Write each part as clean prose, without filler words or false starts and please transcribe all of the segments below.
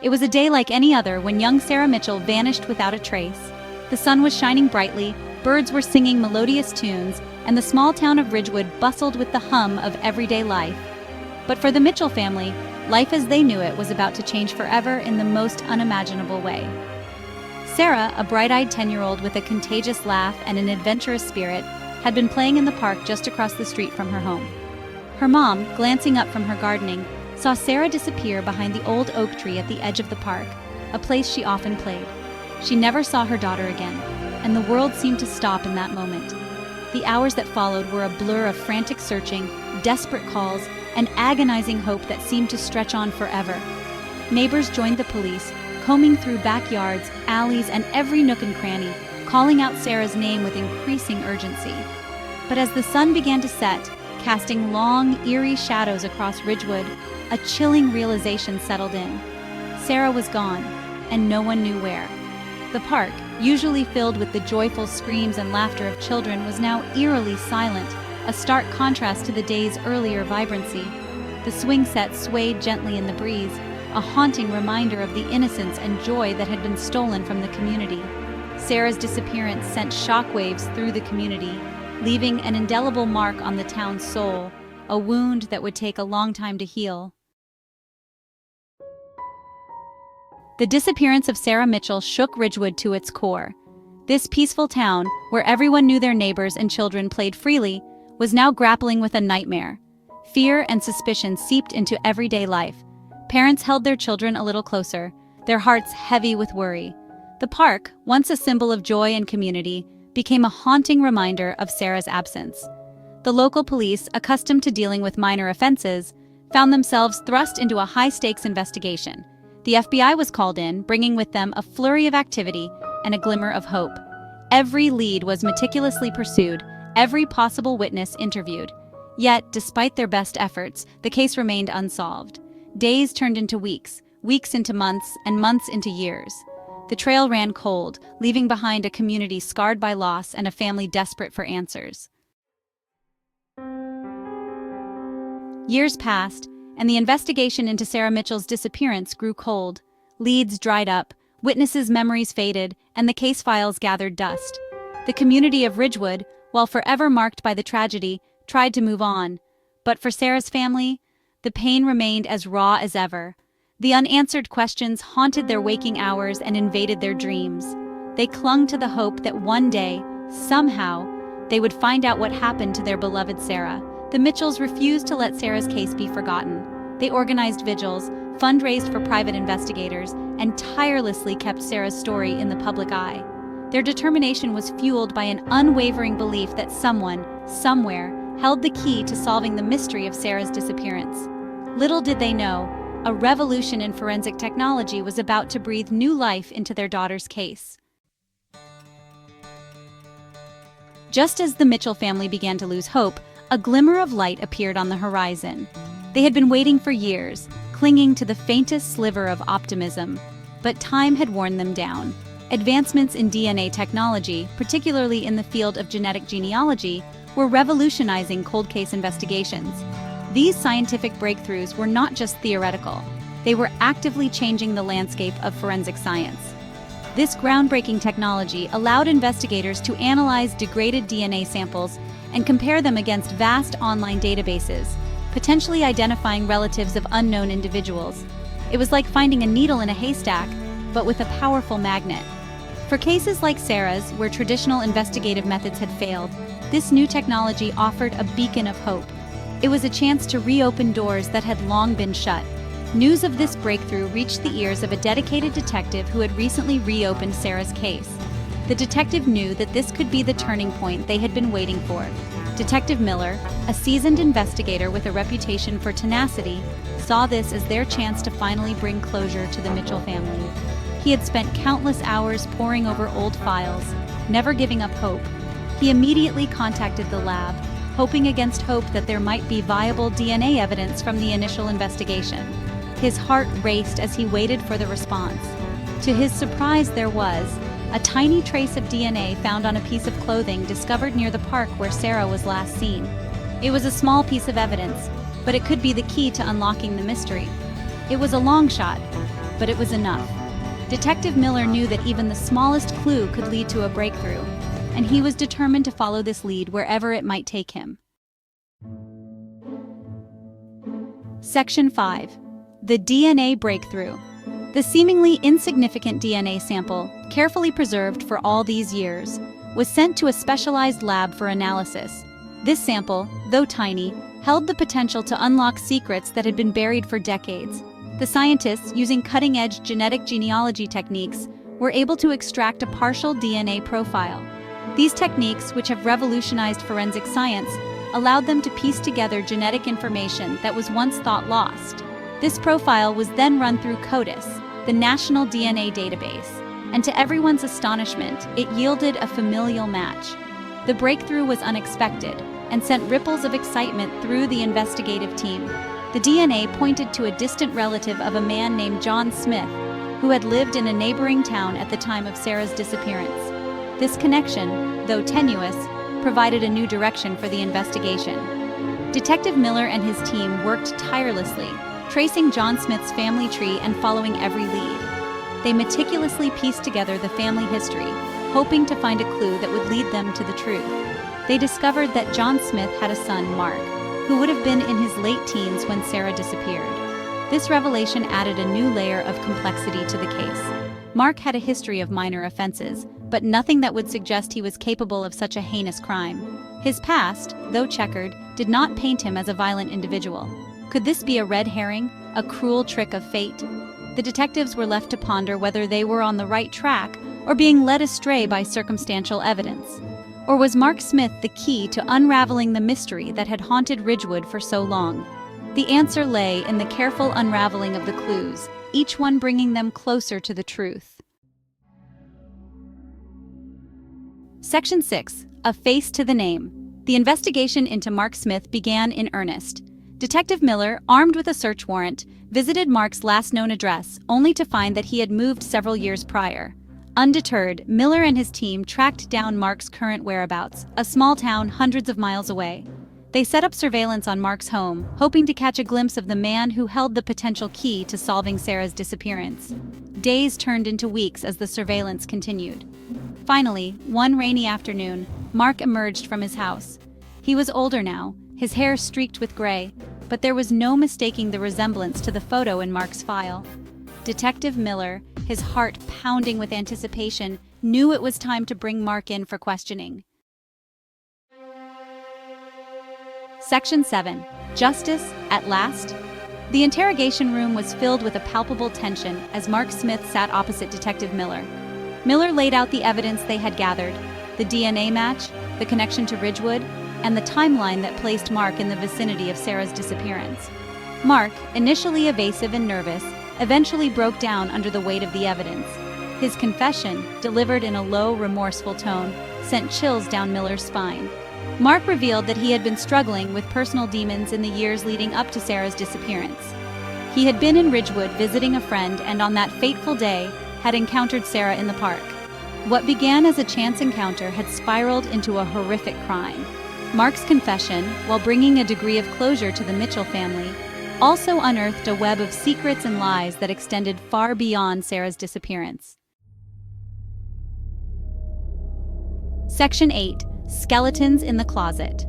It was a day like any other when young Sarah Mitchell vanished without a trace. The sun was shining brightly, birds were singing melodious tunes, and the small town of Ridgewood bustled with the hum of everyday life. But for the Mitchell family, life as they knew it was about to change forever in the most unimaginable way. Sarah, a bright-eyed 10-year-old with a contagious laugh and an adventurous spirit, had been playing in the park just across the street from her home. Her mom, glancing up from her gardening, saw Sarah disappear behind the old oak tree at the edge of the park, a place she often played. She never saw her daughter again, and the world seemed to stop in that moment. The hours that followed were a blur of frantic searching, desperate calls, and agonizing hope that seemed to stretch on forever. Neighbors joined the police, combing through backyards, alleys, and every nook and cranny, calling out Sarah's name with increasing urgency. But as the sun began to set, casting long, eerie shadows across Ridgewood, a chilling realization settled in. Sarah was gone, and no one knew where. The park, usually filled with the joyful screams and laughter of children, was now eerily silent, a stark contrast to the day's earlier vibrancy. The swing set swayed gently in the breeze, a haunting reminder of the innocence and joy that had been stolen from the community. Sarah's disappearance sent shockwaves through the community, leaving an indelible mark on the town's soul, a wound that would take a long time to heal. The disappearance of Sarah Mitchell shook Ridgewood to its core. This peaceful town, where everyone knew their neighbors and children played freely, was now grappling with a nightmare. Fear and suspicion seeped into everyday life. Parents held their children a little closer, their hearts heavy with worry. The park, once a symbol of joy and community, became a haunting reminder of Sarah's absence. The local police, accustomed to dealing with minor offenses, found themselves thrust into a high-stakes investigation. The FBI was called in, bringing with them a flurry of activity and a glimmer of hope. Every lead was meticulously pursued, every possible witness interviewed. Yet, despite their best efforts, the case remained unsolved. Days turned into weeks, weeks into months, and months into years. The trail ran cold, leaving behind a community scarred by loss and a family desperate for answers. Years passed, and the investigation into Sarah Mitchell's disappearance grew cold. Leads dried up, witnesses' memories faded, and the case files gathered dust. The community of Ridgewood, while forever marked by the tragedy, tried to move on. But for Sarah's family, the pain remained as raw as ever. The unanswered questions haunted their waking hours and invaded their dreams. They clung to the hope that one day, somehow, they would find out what happened to their beloved Sarah. The Mitchells refused to let Sarah's case be forgotten. They organized vigils, fundraised for private investigators, and tirelessly kept Sarah's story in the public eye. Their determination was fueled by an unwavering belief that someone, somewhere, held the key to solving the mystery of Sarah's disappearance. Little did they know, a revolution in forensic technology was about to breathe new life into their daughter's case. Just as the Mitchell family began to lose hope, a glimmer of light appeared on the horizon. They had been waiting for years, clinging to the faintest sliver of optimism, but time had worn them down. Advancements in DNA technology, particularly in the field of genetic genealogy, were revolutionizing cold case investigations. These scientific breakthroughs were not just theoretical, they were actively changing the landscape of forensic science. This groundbreaking technology allowed investigators to analyze degraded DNA samples and compare them against vast online databases, potentially identifying relatives of unknown individuals. It was like finding a needle in a haystack, but with a powerful magnet. For cases like Sarah's, where traditional investigative methods had failed, this new technology offered a beacon of hope. It was a chance to reopen doors that had long been shut. News of this breakthrough reached the ears of a dedicated detective who had recently reopened Sarah's case. The detective knew that this could be the turning point they had been waiting for. Detective Miller, a seasoned investigator with a reputation for tenacity, saw this as their chance to finally bring closure to the Mitchell family. He had spent countless hours poring over old files, never giving up hope. He immediately contacted the lab, hoping against hope that there might be viable DNA evidence from the initial investigation. His heart raced as he waited for the response. To his surprise, there was a tiny trace of DNA found on a piece of clothing discovered near the park where Sarah was last seen. It was a small piece of evidence, but it could be the key to unlocking the mystery. It was a long shot, but it was enough. Detective Miller knew that even the smallest clue could lead to a breakthrough, and he was determined to follow this lead wherever it might take him. Section 5. The DNA breakthrough. The seemingly insignificant DNA sample, carefully preserved for all these years, was sent to a specialized lab for analysis. This sample, though tiny, held the potential to unlock secrets that had been buried for decades. The scientists, using cutting-edge genetic genealogy techniques, were able to extract a partial DNA profile. These techniques, which have revolutionized forensic science, allowed them to piece together genetic information that was once thought lost. This profile was then run through CODIS, the national DNA database, and to everyone's astonishment, it yielded a familial match. The breakthrough was unexpected and sent ripples of excitement through the investigative team. The DNA pointed to a distant relative of a man named John Smith, who had lived in a neighboring town at the time of Sarah's disappearance. This connection, though tenuous, provided a new direction for the investigation. Detective Miller and his team worked tirelessly, tracing John Smith's family tree and following every lead. They meticulously pieced together the family history, hoping to find a clue that would lead them to the truth. They discovered that John Smith had a son, Mark, who would have been in his late teens when Sarah disappeared. This revelation added a new layer of complexity to the case. Mark had a history of minor offenses, but nothing that would suggest he was capable of such a heinous crime. His past, though checkered, did not paint him as a violent individual. Could this be a red herring, a cruel trick of fate? The detectives were left to ponder whether they were on the right track or being led astray by circumstantial evidence. Or was Mark Smith the key to unraveling the mystery that had haunted Ridgewood for so long? The answer lay in the careful unraveling of the clues, each one bringing them closer to the truth. Section 6. A face to the name. The investigation into Mark Smith began in earnest. Detective Miller, armed with a search warrant, visited Mark's last known address, only to find that he had moved several years prior. Undeterred, Miller and his team tracked down Mark's current whereabouts, a small town hundreds of miles away. They set up surveillance on Mark's home, hoping to catch a glimpse of the man who held the potential key to solving Sarah's disappearance. Days turned into weeks as the surveillance continued. Finally, one rainy afternoon, Mark emerged from his house. He was older now, his hair streaked with gray, but there was no mistaking the resemblance to the photo in Mark's file. Detective Miller, his heart pounding with anticipation, knew it was time to bring Mark in for questioning. Section 7. Justice at last? The interrogation room was filled with a palpable tension as Mark Smith sat opposite Detective Miller. Miller laid out the evidence they had gathered, the DNA match, the connection to Ridgewood, and the timeline that placed Mark in the vicinity of Sarah's disappearance. Mark, initially evasive and nervous, eventually broke down under the weight of the evidence. His confession, delivered in a low, remorseful tone, sent chills down Miller's spine. Mark revealed that he had been struggling with personal demons in the years leading up to Sarah's disappearance. He had been in Ridgewood visiting a friend and on that fateful day had encountered Sarah in the park. What began as a chance encounter had spiraled into a horrific crime. Mark's confession, while bringing a degree of closure to the Mitchell family, also unearthed a web of secrets and lies that extended far beyond Sarah's disappearance. Section 8. Skeletons in the Closet.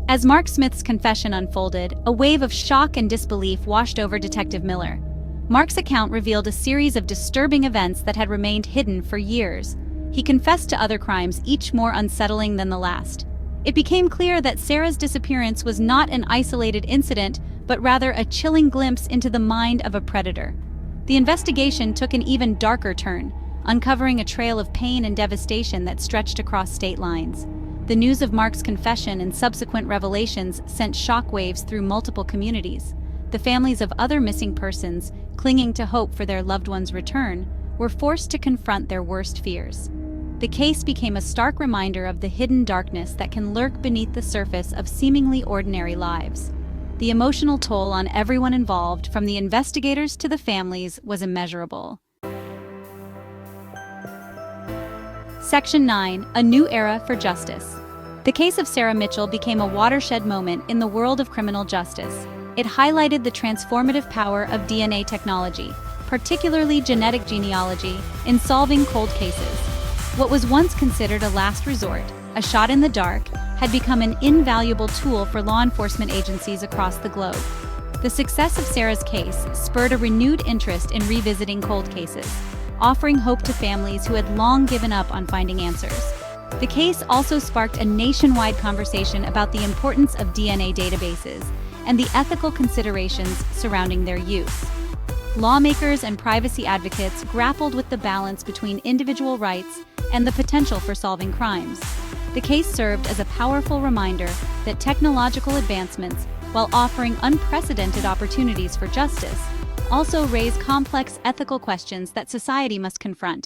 As Mark Smith's confession unfolded, a wave of shock and disbelief washed over Detective Miller. Mark's account revealed a series of disturbing events that had remained hidden for years. He confessed to other crimes, each more unsettling than the last. It became clear that Sarah's disappearance was not an isolated incident, but rather a chilling glimpse into the mind of a predator. The investigation took an even darker turn, uncovering a trail of pain and devastation that stretched across state lines. The news of Mark's confession and subsequent revelations sent shockwaves through multiple communities. The families of other missing persons, clinging to hope for their loved one's return, were forced to confront their worst fears. The case became a stark reminder of the hidden darkness that can lurk beneath the surface of seemingly ordinary lives. The emotional toll on everyone involved, from the investigators to the families, was immeasurable. Section 9. A New Era for Justice. The case of Sarah Mitchell became a watershed moment in the world of criminal justice. It highlighted the transformative power of DNA technology, particularly genetic genealogy, in solving cold cases. What was once considered a last resort, a shot in the dark, had become an invaluable tool for law enforcement agencies across the globe. The success of Sarah's case spurred a renewed interest in revisiting cold cases, offering hope to families who had long given up on finding answers. The case also sparked a nationwide conversation about the importance of DNA databases and the ethical considerations surrounding their use. Lawmakers and privacy advocates grappled with the balance between individual rights and the potential for solving crimes. The case served as a powerful reminder that technological advancements, while offering unprecedented opportunities for justice, also raise complex ethical questions that society must confront.